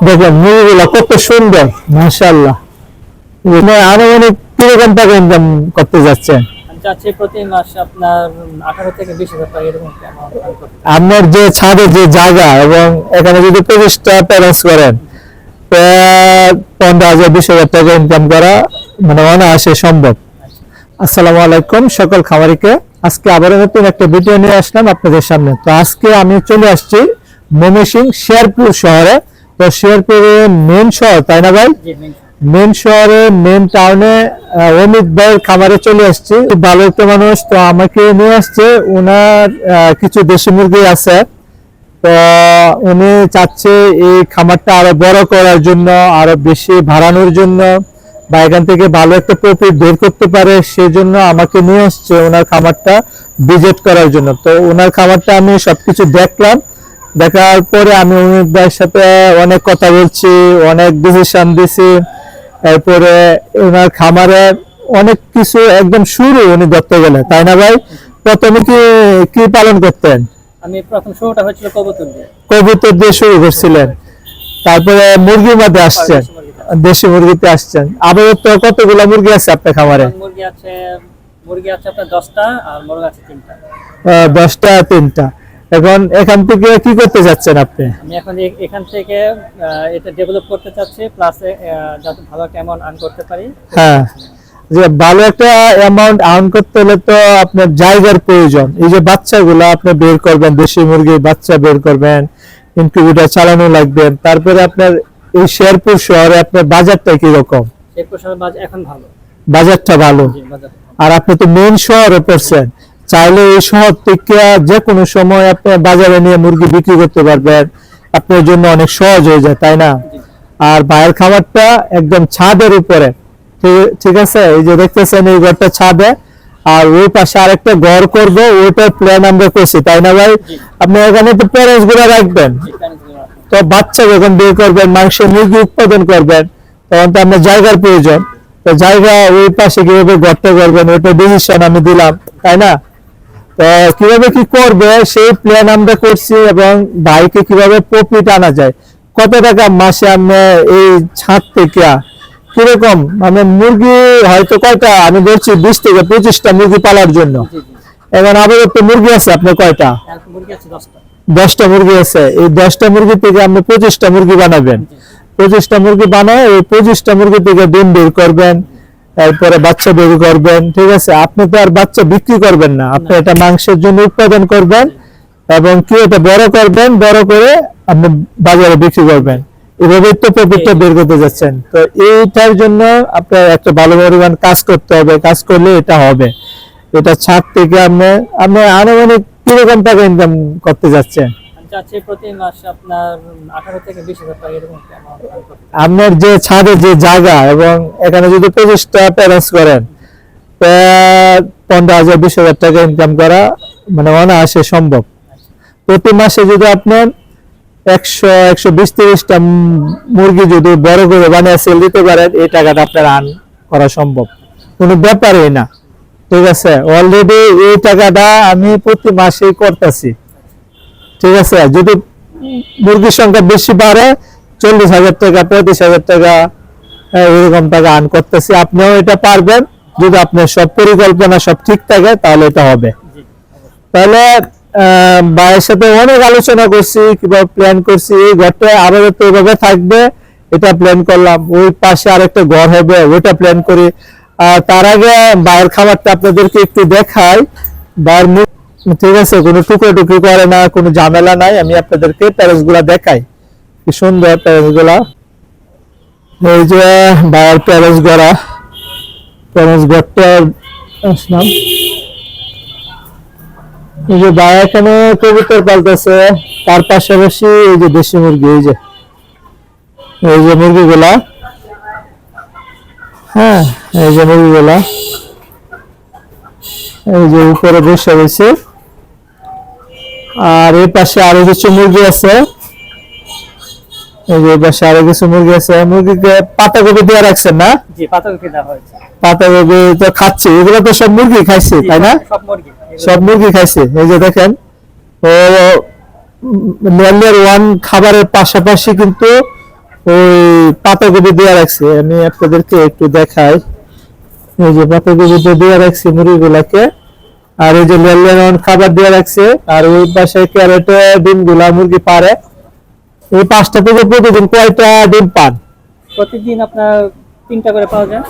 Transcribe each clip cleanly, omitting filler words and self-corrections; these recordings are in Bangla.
দেখেন মুরগিগুলো কত সুন্দর, মাশাআল্লাহ। আরো অনেক কিরকম টাকা ইনকাম করতে যাচ্ছেন? চাচ্ছি প্রতি মাসে আপনার 18 থেকে 20,000 টাকা এরকম amount করতে। আপনার যে ছাদের যে জায়গা এবং এখানে যদি 25টা প্যারেন্টস করেন, 15,000 20,000 টাকা ইনকাম করা মানে অনায়াসে সম্ভব। আসসালামু আলাইকুম সকল খামারিকে, আজকে আবারও নতুন একটা ভিডিও নিয়ে আসলাম আপনাদের সামনে। তো আজকে আমি চলে আসছি ময়মনসিংহ শেরপুর শহরে। তো শেরপুরের মেন শহর, তাই না ভাই? মেন শহরে মেন টাউনে অমিত ভাইয়ের খামারে চলে আসছি। ভালো একটা মানুষ, তো আমাকে নিয়ে আসছে। ওনার কিছু দেশি মুরগি আছে, তো উনি চাচ্ছে এই খামারটা আরো বড় করার জন্য, আরো বেশি বাড়ানোর জন্য, বা এখান থেকে ভালো একটা প্রফিট বের করতে পারে, সেজন্য আমাকে নিয়ে আসছে ওনার খামারটা ভিজিট করার জন্য। তো ওনার খামারটা আমি সবকিছু দেখলাম, দেখার পরে আমি অমিত ভাইয়ের সাথে অনেক কথা বলছি, অনেক ডিসিশন দিছি। এরপরে ওনার খামারে অনেক কিছু একদম শুরু উনি ধরতে গেলে, তাই না ভাই? প্রথমে কি পালন করতেন? আমি প্রথম শুরুটা হয়েছিল কবুতর দিয়ে। কবুতর দিয়ে শুরু করছিলেন, তারপরে মুরগির মধ্যে আসছেন, দেশি মুরগিতে আসছেন। আবার তো কতগুলো মুরগি আছে আপনার খামারে? মুরগি আছে আপনার 10টা আর মোরগ আছে 3টা। 10টা 3টা। এখন এখান থেকে কি করতে যাচ্ছেন আপনি? আমি এখন এখান থেকে এটা ডেভেলপ করতে চাচ্ছি, প্লাস যাতে ভালো একটা অ্যামাউন্ট আর্ন করতে পারি। হ্যাঁ, যে ভালো একটা অ্যামাউন্ট আর্ন করতে হলে তো আপনার জায়গার প্রয়োজন। এই যে বাচ্চাগুলো আপনি বের করবেন, দেশি মুরগির বাচ্চা বের করবেন, ইনকিউবেটর চালানো লাগবে। তারপরে আপনার এই শেরপুর শহরে আপনার বাজারটা কি রকম? শেরপুর শহরে বাজার এখন ভালো, বাজারটা ভালো। আর আপনি তো মেন শহরে পড়ছেন, চাইলে এই শহর থেকে যে কোনো সময় আপনি বাজারে নিয়ে মুরগি বিক্রি করতে পারবেন, আপনার জন্য অনেক সহজ হয়ে যায়, তাই না? আর বাইরের খাবারটা একদম ছাদের উপরে, ঠিক আছে? এই যে দেখতেছেন এই ঘরটা ছাদে, আর ওই পাশে আরেকটা ঘর করব, ওইটার প্ল্যান আমরা করছি, তাই না ভাই? আপনি এখানে তো প্যারেন্টস গুলো রাখবেন, তো বাচ্চা যখন বের করবেন, মাংসের মুরগি উৎপাদন করবেন, তখন তো আপনার জায়গার প্রয়োজন। তো জায়গা ওই পাশে কিভাবে ঘরটা করবেন ওইটা ডিসিশন আমি দিলাম, তাই না? তো কিভাবে কি করবে সেই প্ল্যান আমরা করছি, এবং ভাইকে কিভাবে প্রফিট আনা যায়, কত টাকা মাসে আমরা এই ছাদ থেকে কিরকম মানে মুরগি হয়তো কয়টা আমি বলছি 20 থেকে 25টা মুরগি পালার জন্য। এখন আবার একটা মুরগি আছে আপনার কয়টা? মুরগি আছে 10টা। 10টা মুরগি আছে। এই 10টা মুরগি থেকে আপনি 25টা মুরগি বানাবেন। 25টা মুরগি বানায় এই 25টা মুরগি থেকে ডিম বের করবেন, তারপরে বাচ্চা বের করবেন, ঠিক আছে? আপনি তো আর বাচ্চা বিক্রি করবেন না, আপনি এটা মাংসের জন্য উৎপাদন করবেন, এবং কি এটা বড় করবেন, বড় করে আপনি বাজারে বিক্রি করবেন। এভাবে তো প্রফিটটা বের করতে যাচ্ছেন। তো এইটার জন্য আপনার একটা ভালো পরিমাণ কাজ করতে হবে, কাজ করলে এটা হবে। এটা ছাদ থেকে আপনি আনুমানিক কিরকম টাকা ইনকাম করতে যাচ্ছেন? চাচ্ছি প্রতি মাসে আপনার 18 থেকে 20,000 টাকা এরকম amount earn করতে। আপনার যে ছাদের যে জায়গা, এবং এখানে যদি 25টা প্যারেন্টস করেন, 15,000 20,000 টাকা ইনকাম করা মানে অনায়াসে সম্ভব। প্রতি মাসে যদি আপনার 100-120-30টা মুরগি যদি বড় করে বানিয়ে সেল দিতে পারেন, এই টাকাটা আপনার আর্ন করা সম্ভব, কোনো ব্যাপারই না, ঠিক আছে? অলরেডি এই টাকাটা আমি প্রতি মাসেই করতেছি, ঠিক আছে? যদি মুরগির সংখ্যা বেশি বাড়ে, 40,000 টাকা 35,000 টাকা এরকম টাকা আর্ন করতেছি। আপনিও এটা পারবেন, যদি আপনার সব পরিকল্পনা সব ঠিক থাকে, তাহলে এটা হবে। তাহলে ভাইয়ের সাথে অনেক আলোচনা করছি, কিভাবে প্ল্যান করছি। এই ঘরটা আপাতত এভাবে থাকবে, এটা প্ল্যান করলাম। ওই পাশে আরেকটা ঘর হবে, ওইটা প্ল্যান করি। তার আগে ভাইয়ের খাবারটা আপনাদেরকে একটু দেখাই। ভাইয়ের মুখ, ঠিক আছে, কোনো টুকরো করে না, কোনো ঝামেলা নাই। আমি আপনাদেরকে প্যারেন্টস গুলা দেখাই, কি সুন্দর প্যারেন্টস গুলা। এই যে ভাইয়ের প্যারেন্টস ঘরটা আসলাম। এই যে ভাই এখানে কবুতর পালতেছে, তার পাশাপাশি এই যে দেশি মুরগি, এই যে মুরগিগুলা, হ্যাঁ এই যে মুরগিগুলা এই যে উপরে বসে রয়েছে। আর এই পাশে আরো কিছু মুরগি আছে, এই যে পাশে আরো কিছু মুরগি আছে। মুরগিকে পাতাকপি দিয়ে রাখছেন না? জি, পাতাকপি দেওয়া হয়েছে। পাতাকপি তো খাচ্ছে, এগুলো তো সব মুরগি খাইছে, তাই না? সব মুরগি খাইছে। এই যে দেখেন, ও লেয়ার 1 খাবারের পাশাপাশি কিন্তু ওই পাতাকপি দিয়ে রাখছি, আমি আপনাদেরকে একটু দেখাই। এই যে পাতাকপি দিয়ে রাখছি মুরগিগুলাকে, আর এই যে লেমন খাবার দিয়ে রাখছে, আর ওই পাশে ক্যারেটে ডিমগুলা মুরগি পারে। এই 5টা থেকে প্রতিদিন কয়টা ডিম পান? প্রতিদিন আপনার 3টা করে পাওয়া যায়।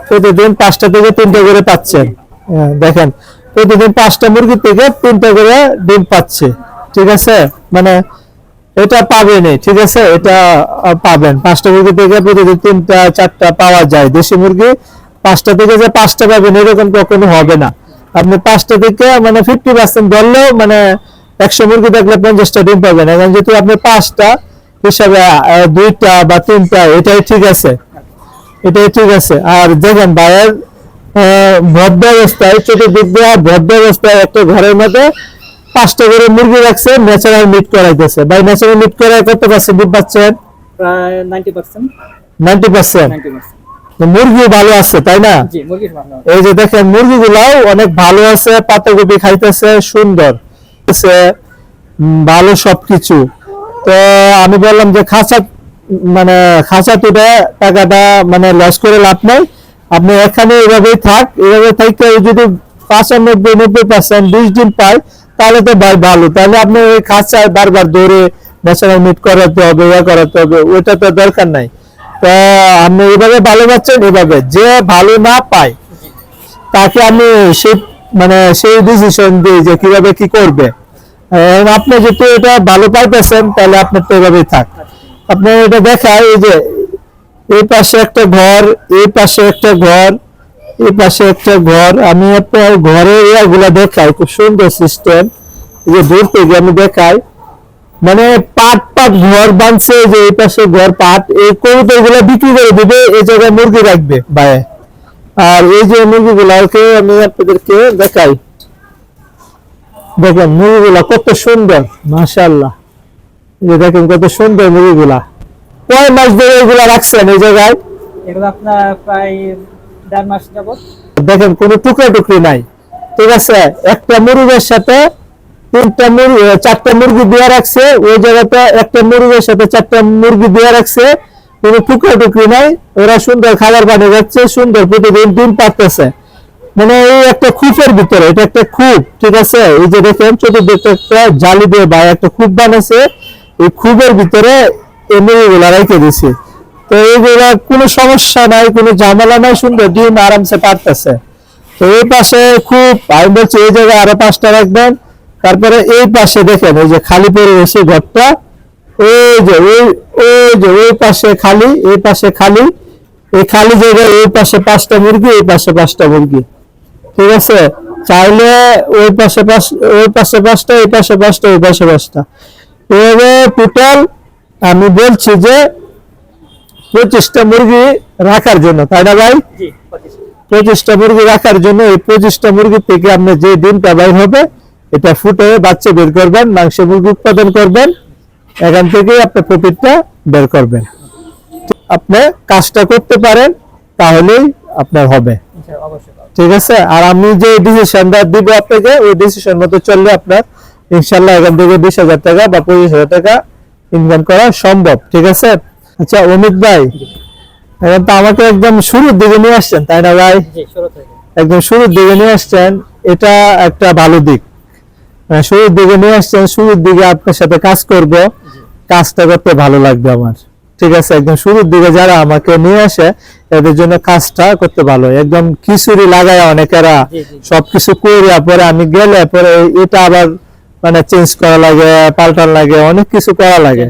প্রতিদিন 5টা থেকে 3টা করে পাচ্ছেন। হ্যাঁ, দেখেন প্রতিদিন 5টা মুরগি থেকে 3টা করে ডিম পাচ্ছে। ঠিক আছে, মানে এটা পাবেনই, ঠিক আছে, এটা পাবেন। 5টা মুরগি থেকে প্রতিদিন 3টা 4টা পাওয়া যায়। দেশি মুরগি 5টা থেকে যে 5টা পাবেন এরকম কখনো হবে না। আপনি 5টা থেকে মানে 50% ধরলেও মানে 100 মুরগি দেখলে 50টা ডিম পাবেন। এখন যেহেতু আপনি 5টা হিসাবে 2টা বা 3টা, এটাই ঠিক আছে, এটাই ঠিক আছে। আর দেখেন ভাইয়ের ভদ্র অবস্থায়, চতুর্দিক দিয়ে ভদ্র অবস্থায় একটা ঘরের মধ্যে 5টা করে মুরগি রাখছে, ন্যাচারাল মিট করাইতেছে। ভাই ন্যাচারাল মিট করায় কত পার্সেন্ট ডিম পাচ্ছেন? প্রায় 90%। 90%। মুরগি ভালো আছে তাই না? জি, মুরগি ভালো। এই যে দেখেন মুরগিগুলাও অনেক ভালো আছে, পাতাকপি খাইতেছে, সুন্দর আছে, ভালো সবকিছু। তো আমি বললাম যে খাঁচা তুলে টাকাটা মানে লস করে লাভ নাই, আপনি এখানে এভাবেই থাক, এভাবে থাকতে যদি 95-90% 20 দিন পায় তাহলে তো ভাই ভালো। তাহলে আপনি ওই খাঁচায় বারবার দৌড়ে ন্যাচারাল মিট করাতে হবে, করাতে হবে, ওইটা তো দরকার নাই। তা আপনি এভাবে ভালো পাচ্ছেন, এভাবে যে ভালো না পায় তাকে আমি সেই ডিসিশন দিই যে কিভাবে কি করবে। আপনি যেহেতু এটা ভালো পাইতেছেন তাহলে আপনার তো এভাবেই থাক। আপনি এটা দেখায়, এই যে এই পাশে একটা ঘর, এই পাশে একটা ঘর, এই পাশে একটা ঘর, আমি আপনার ঘরে এগুলা দেখাই, খুব সুন্দর সিস্টেম। এই যে দূর থেকে আমি দেখাই, মানে পাট পাট ঘর বানছে, যে এই পাশে ঘর পাট, এই কবুতর গুলা বিক্রি করে দিবে, এই জায়গায় মুরগি রাখবে ভাই। আর এই যে মুরগিগুলাকে আমি আপনাদেরকে দেখাই, দেখেন মুরগিগুলা কত সুন্দর, মাশাআল্লাহ। এই যে দেখেন কত সুন্দর মুরগিগুলা। কয় মাস ধরে এগুলা রাখছেন এই জায়গায়? এগুলো আপনার প্রায় 1.5 মাস যাবত। দেখেন কোনো টুকরা টুকরি নাই, ঠিক আছে। একটা মুরগির সাথে 4টা মুরগি দিয়ে রাখছে, ওই জায়গাটা একটা মুরগির সাথে 4টা মুরগি দিয়ে রাখছে, কোনো টুকরা টুকরি নাই। ওরা সুন্দর খাবার বানিয়ে যাচ্ছে, সুন্দর প্রতিদিন ডিম পারতেছে। মানে এই একটা খুপের ভিতরে, এটা একটা খুব, ঠিক আছে। এই যে দেখেন চতুর্দিকে একটা জালি দিয়ে ভাই একটা খুব বানাইছে, এই খুবের ভিতরে এই মুরগিগুলা রেখে দিছে। তো এইগুলা কোনো সমস্যা নাই, কোনো ঝামেলা নাই, সুন্দর ডিম আরামসে পারতেছে। তো এই পাশে খুব, আমি বলছি এই জায়গায় আরো 5টা রাখবেন। তারপরে এই পাশে দেখেন এই যে খালি পড়ে গেছে ঘরটা, ওই পাশে খালি, এই পাশে খালি, এই খালি জায়গায় এই পাশে 5টা মুরগি, এই পাশে 5টা মুরগি, ঠিক আছে। চাইলে ওই পাশে 5টা, এই পাশে 5টা, এই পাশে 5টা, এভাবে টোটাল আমি বলছি যে 25টা মুরগি রাখার জন্য, তাই না ভাই? জি, 25টা মুরগি রাখার জন্য। এই 25টা মুরগি থেকে আপনি যে ডিমটা বাইর হবে এটা ফুটে বাচ্চা বের করবেন, মাংস মুরগি উৎপাদন করবেন, এখান থেকে আপনি প্রফিটটা বের করবেন। আপনি কাজটা করতে পারেন তাহলেই আপনার হবে, অবশ্যই। ঠিক আছে। আর আমি যে ডিসিশনটা দিব আপনাকে, ওই ডিসিশন মতো চললে আপনার ইনশাল্লাহ এখান থেকে 20,000 টাকা বা 25,000 টাকা ইনকাম করা সম্ভব, ঠিক আছে। আচ্ছা অমিত ভাই, এখন তো আমাকে একদম শুরুর দিকে নিয়ে আসছেন, তাই না ভাই? একদম শুরুর দিকে নিয়ে আসছেন, এটা একটা ভালো দিক। শুরুর দিকে নিয়ে আসছেন, শুরুর দিকে আপনার সাথে কাজ করব, কাজটা করতে ভালো লাগবে আমার, ঠিক আছে। একদম শুরুর দিকে যারা আমাকে নিয়ে আসে এদের জন্য কাজটা করতে ভালো, একদম খিচুড়ি লাগায় অনেকেরা সবকিছু করিয়া পরে আমি গেলে পরে এটা আবার মানে চেঞ্জ করা লাগে, পাল্টান লাগে, অনেক কিছু করা লাগে,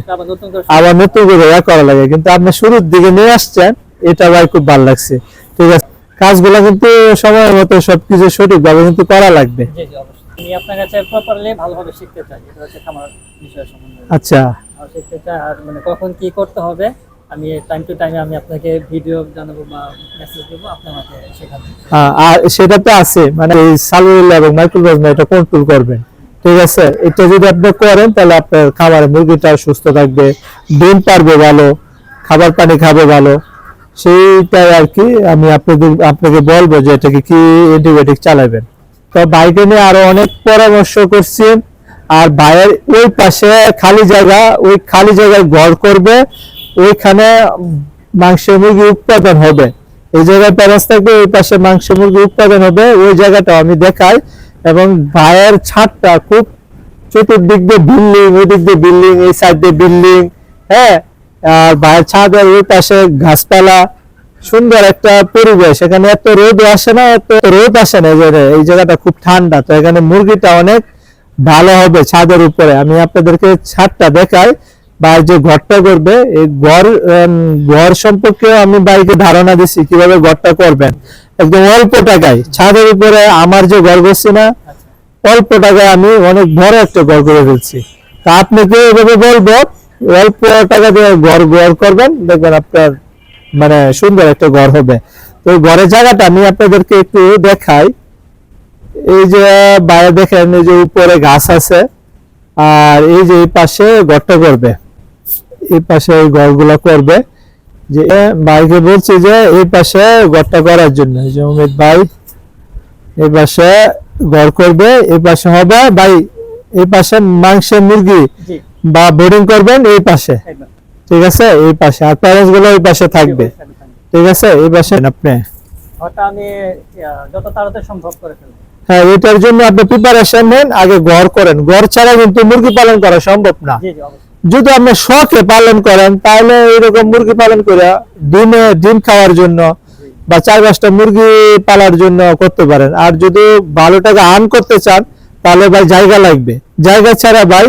আবার নতুন করে করা লাগে। কিন্তু আপনি শুরুর দিকে নিয়ে আসছেন, এটা ভাই খুব ভালো লাগছে, ঠিক আছে। কাজগুলো কিন্তু সময় মতো সবকিছু সঠিকভাবে কিন্তু করা লাগবে। আমি আপনার কাছে প্রপারলি ভালোভাবে শিখতে চাই, এটা হচ্ছে খামার বিষয় সম্বন্ধে। আচ্ছা, শিখতে চাই, আর মানে কখন কি করতে হবে আমি টাইম টু টাইম আমি আপনাকে ভিডিও জানাবো বা মেসেজ দেবো, আপনি আমাকে শেখাবেন। আর সেটা তো আছে, মানে এই সালুলা এবং মাইক্রোপ্লাজমা এটা কন্ট্রোল করবেন, ঠিক আছে। এটা যদি আপনি করেন তাহলে আপনার খামারের মুরগিটা সুস্থ থাকবে, ডিম পারবে ভালো, খাবার পানি খাবে ভালো, সেইটাই আর কি। আমি আপনাকে বলবো যে এটাকে কি অ্যান্টিবায়োটিক চালাবেন। তো বাইকে নিয়ে আরো অনেক পরামর্শ করছি। আর ভাইয়ের ওই পাশে খালি জায়গা, ওই খালি জায়গায় ঘর করবে, ওইখানে মাংসের মুরগি উৎপাদন হবে। এই জায়গায় প্যারেন্টস থাকবে, ওই পাশে মাংসের মুরগি উৎপাদন হবে, ওই জায়গাটা আমি দেখাই। এবং ভাইয়ের ছাদটা খুব চতুর্দিক দিয়ে বিল্ডিং, ওই দিক দিয়ে বিল্ডিং, এই সাইড দিয়ে বিল্ডিং, হ্যাঁ। আর ভাইয়ের ছাদের ওই পাশে গাছপালা, সুন্দর একটা পরিবেশ। এখানে এত রোদ আসে না, এত রোদ আসে না, এই জায়গাটা খুব ঠান্ডা। তো এখানে মুরগিটা অনেক ভালো হবে ছাদের উপরে। আমি আপনাদেরকে ছাদটা দেখাই। বা যে ঘরটা করবে, এই ঘর সম্পর্কে আমি ভাইকে ধারণা দিচ্ছি কিভাবে ঘরটা করবেন। একদম অল্প টাকায় ছাদের উপরে আমার যে ঘর করছি না, অল্প টাকায় আমি অনেক বড় একটা ঘর করে ফেলছি। তা আপনাকে এভাবে বলবো, অল্প টাকা দিয়ে ঘর করবেন, দেখবেন আপনার মানে সুন্দর একটা ঘর হবে। তো এই ঘরের জায়গাটা আমি আপনাদেরকে একটু দেখাই। এই যে বাইরে দেখেন, এই যে উপরে গাছ আছে, আর এই যে এই পাশে ঘরটা করবে, এই পাশে এই ঘরগুলো করবে। যে ভাইকে বলছি যে এই পাশে ঘরটা করার জন্য, এই যে অমিত ভাই এই পাশে ঘর করবে, এই পাশে হবে ভাই, এই পাশে মাংসের মুরগি বা বোর্ডিং করবেন এই পাশে, ঠিক আছে, এই পাশে। আর প্যারেন্টস গুলো এই পাশে থাকবে, ঠিক আছে, এই পাশে। আপনি ঘরটা আমি যত তাড়াতাড়ি সম্ভব করে ফেলবো। হ্যাঁ, এটার জন্য আপনি প্রিপারেশন নেন, আগে ঘর করেন। ঘর ছাড়া কিন্তু মুরগি পালন করা সম্ভব না। যদি আপনি শখে পালন করেন, তাহলে এরকম মুরগি পালন করে ডিম খাওয়ার জন্য বা 4-5টা মুরগি পালার জন্য করতে পারেন। আর যদি ভালো টাকা আর্ন করতে চান, তাহলে ভাই জায়গা লাগবে। জায়গা ছাড়া ভাই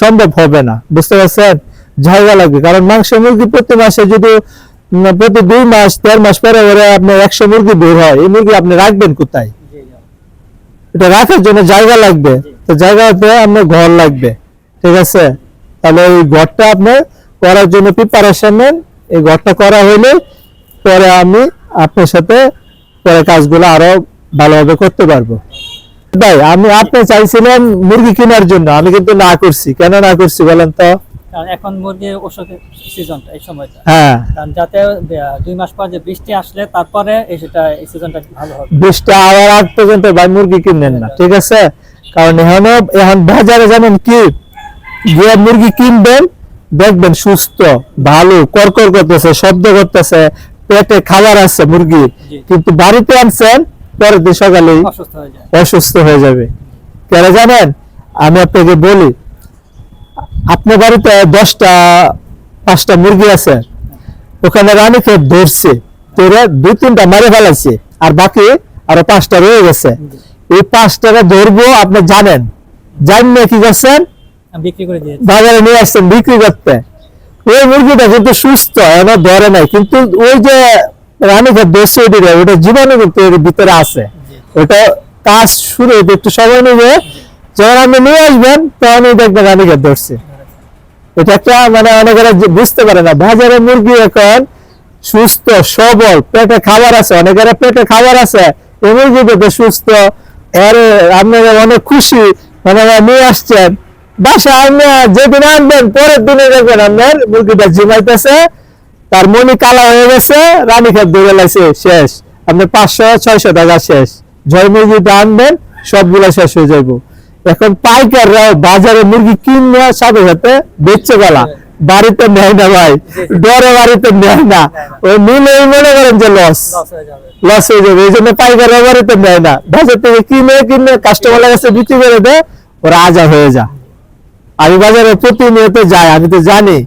সম্ভব হবে না, বুঝতে পারছেন? জায়গা লাগবে। কারণ মাংস মুরগি প্রতি মাসে যদি প্রতি 2 মাস 1.5 মাস পরে আপনার 100 মুরগি বের হয়, এই মুরগি আপনি রাখবেন কোথায়? এটা রাখার জন্য জায়গা লাগবে। তো জায়গাতে আপনার ঘর লাগবে, ঠিক আছে। তাহলে এই ঘরটা আপনি করার জন্য প্রিপারেশন নেন। এই ঘরটা করা হলে পরে আমি আপনার সাথে পরে কাজগুলো আরো ভালোভাবে করতে পারবো। ভাই, আপনি চাইছিলেন মুরগি কেনার জন্য, আমি কিন্তু না করছি। কেন না করছি বলেন তো? কারণ এখন মুরগির ওষুধের সিজনটা, এই সময়টা, হ্যাঁ, কারণ যাতে 2 মাস পর যে বৃষ্টি আসলে তারপরে এই সিজনটা ভালো হবে। বৃষ্টি আবার আগ পর্যন্ত ভাই মুরগি কিনেন না, ঠিক আছে। কারণ এখন বাজারে জানেন কি, যে মুরগি কিনবেন দেখবেন সুস্থ, ভালো, করকর করতেছে, শব্দ করতেছে, পেটে খাবার আছে মুরগি, কিন্তু বাড়িতে আনছেন পরের দিন সকালে অসুস্থ হয়ে যাবে। কেন জানেন? আমি আপনাকে বলি, আপনার বাড়িতে 10টা-5টা মুরগি আছে, ওখানে রানীক্ষেত ধরছে, তোরা 2-3টা মেরে ফেলাইছে, আর বাকি আরো 5টা রয়ে গেছে। এই 5টাকে ধরবো, আপনি জানেন কি করছেন? বিক্রি করে দিয়ে বাজারে নিয়ে আসছেন বিক্রি করতে। ওই মুরগিটা কিন্তু সুস্থ, এখনো ধরে নাই, কিন্তু ওই যে রানীক্ষেত ধরছে, ওটা জীবাণু কিন্তু এর ভিতরে আছে। ওটা কাজ শুরু হতে একটু সময় নেবে। যখন আপনি নিয়ে আসবেন তখনই দেখবেন রানীক্ষেত ধরছে। এটা একটা মানে অনেকেরা বুঝতে পারে না। বাজারে মুরগি এখন সুস্থ সবল, পেটে খাবার আছে, অনেকের পেটে খাবার আছে, এই মুরগি পেটে সুস্থ। এর আপনারা অনেক খুশি, মানে নিয়ে আসছেন বাসায়, আপনি যেদিন আনবেন পরের দিনে দেখবেন আপনার মুরগিটা ঝিমাইতেছে, তার মনি কালা হয়ে গেছে, রানীক্ষেত ধরে লাগছে, শেষ। আপনার 500-600 টাকা শেষ। জয় মুরগিটা আনবেন, সবগুলা শেষ হয়ে যাবো। এখন পাইকাররাও বাজারে মুরগি কিনে সাথে সাথে বেচছে গেলা, বাড়িতে নেয় না ভাই, ডরে বাড়িতে নেয় না। ওই নিলেই মনে করেন যে লস হয়ে যাবে, এই জন্য পাইকাররা বাড়িতে নেয় না। বাজার থেকে কিনে কাস্টমারের কাছে বিক্রি করে দেয়, ওরা আজা হয়ে যায়। আমি বাজারে প্রতিনিয়ত যাই, আমি তো জানি,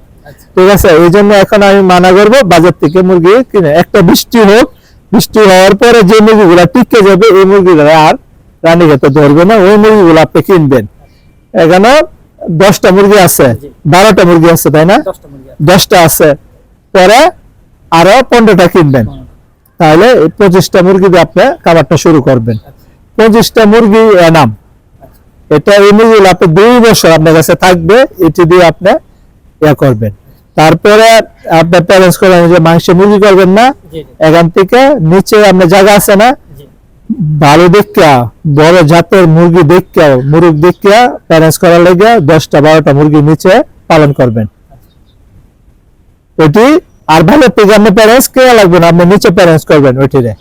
ঠিক আছে। এই জন্য এখন আমি মানা করবো বাজার থেকে মুরগি কিনে। একটা বৃষ্টি হোক, বৃষ্টি হওয়ার পরে যে মুরগিগুলা টিকে যাবে, এই মুরগিগুলা আর রানীক্ষেতে ধরবে না, ওই মুরগিগুলো আপনি কিনবেন। এখানে 10টা মুরগি আছে, 12টা মুরগি আছে, তাই না? 10টা আছে, পরে আরো 15টা কিনবেন, তাহলে 25টা মুরগি দিয়ে আপনি খাবারটা শুরু করবেন। 25টা মুরগি এনাম। এটা এই মুরগিগুলো আপনি 2 বছর আপনার কাছে থাকবে, এটি দিয়ে আপনি করবেন। তারপরে আপনার প্যারেন্টস করবেন যে মাংসের মুরগি করবেন না, এখান থেকে নিচে আপনার জায়গা আছে না, ভালো দেখা বড় জাতের মুরগি দেখা, মুরগ দেখা প্যারেন্টস করার লেগে 10টা-12টা মুরগি নিচে পালন করবেন। ওইটি আর ভালো থেকে আপনি প্যারেন্টস কেনা লাগবে না, আপনি নিচে প্যারেন্টস করবেন ওইটিরে,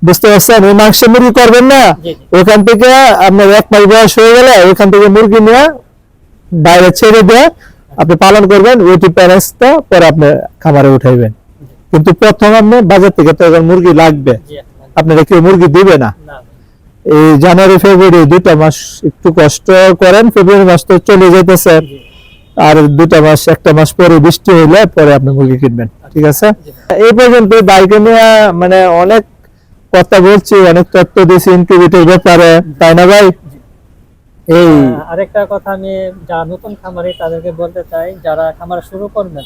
বুঝতে পারছেন? ওই মাংসের মুরগি করবেন না, ওখান থেকে আপনার 1 মাস বয়স হয়ে গেলে ওইখান থেকে মুরগি নিয়ে বাইরে ছেড়ে দিয়ে আপনি পালন করবেন, ওইটি প্যারেন্টসটা পরে আপনি খামারে উঠাইবেন। কিন্তু প্রথম আপনি বাজার থেকে তো এখন মুরগি লাগবে, জি আপনারা কেউ মুরগি দিবে না। না এই জানুয়ারি ফেব্রুয়ারি 2টা মাস একটু কষ্ট করেন, ফেব্রুয়ারি মাস তো চলে যেতেছে, জি আর 2টা মাস 1টা মাস পরে বৃষ্টি হইলে পরে আপনি মুরগি কিনবেন, ঠিক আছে? জি এই পর্যন্ত বাইকে নিয়ে মানে অনেক কথা বলছি, অনেক তথ্য দিয়েছি ইনকিউবেটর ব্যাপারে, তাই না ভাই? এই আরেকটা কথা আমি যারা নতুন খামারি তাদেরকে বলতে চাই, যারা খামার শুরু করবেন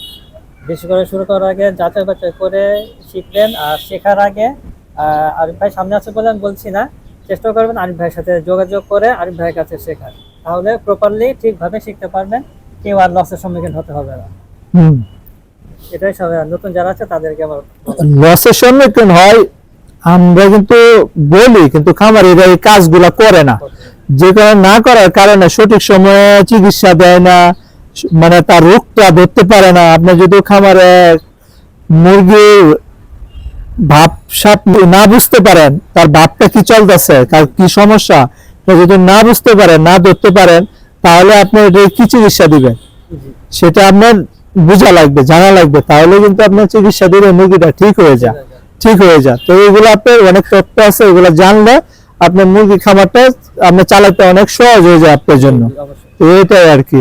বেশি করে শুরু করার আগে যাচাই বাছাই করে শিখবেন। আর শেখার আগে আরিফ ভাই সামনে আছে বলে আমি বলছি না, চেষ্টা করবেন আরিফ ভাইয়ের সাথে যোগাযোগ করে আরিফ ভাইয়ের কাছে শেখার, তাহলে প্রপারলি ঠিকভাবে শিখতে পারবেন, কেউ আর লসের সম্মুখীন হতে হবে না। এটাই সব নতুন যারা আছে তাদেরকে আমার লসের সম্মুখীন হয় আমরা কিন্তু বলি, কিন্তু খামারিরা এই কাজগুলা করে না, যে কারণে না করার কারণে সঠিক সময়ে চিকিৎসা দেয় না, মানে তার রোগটা ধরতে পারে না। আপনি যদি খামারে মুরগির ভাব সাপ না বুঝতে পারেন, তার ভাবটা কি চলতেছে, তার কি সমস্যা, এটা যদি না বুঝতে পারেন, না ধরতে পারেন, তাহলে আপনি এটা কি চিকিৎসা দিবেন সেটা আপনার বোঝা লাগবে, জানা লাগবে, তাহলে কিন্তু আপনার চিকিৎসা দিলে মুরগিটা ঠিক হয়ে যায়, ঠিক হয়ে যায়। তো এগুলো আপনার অনেক তথ্য আছে, এগুলো জানলে আপনার মুরগি খামারটা আপনি চালাতে অনেক সহজ হয়ে যায় আপনার জন্য। অবশ্যই। তো এটাই আর কি।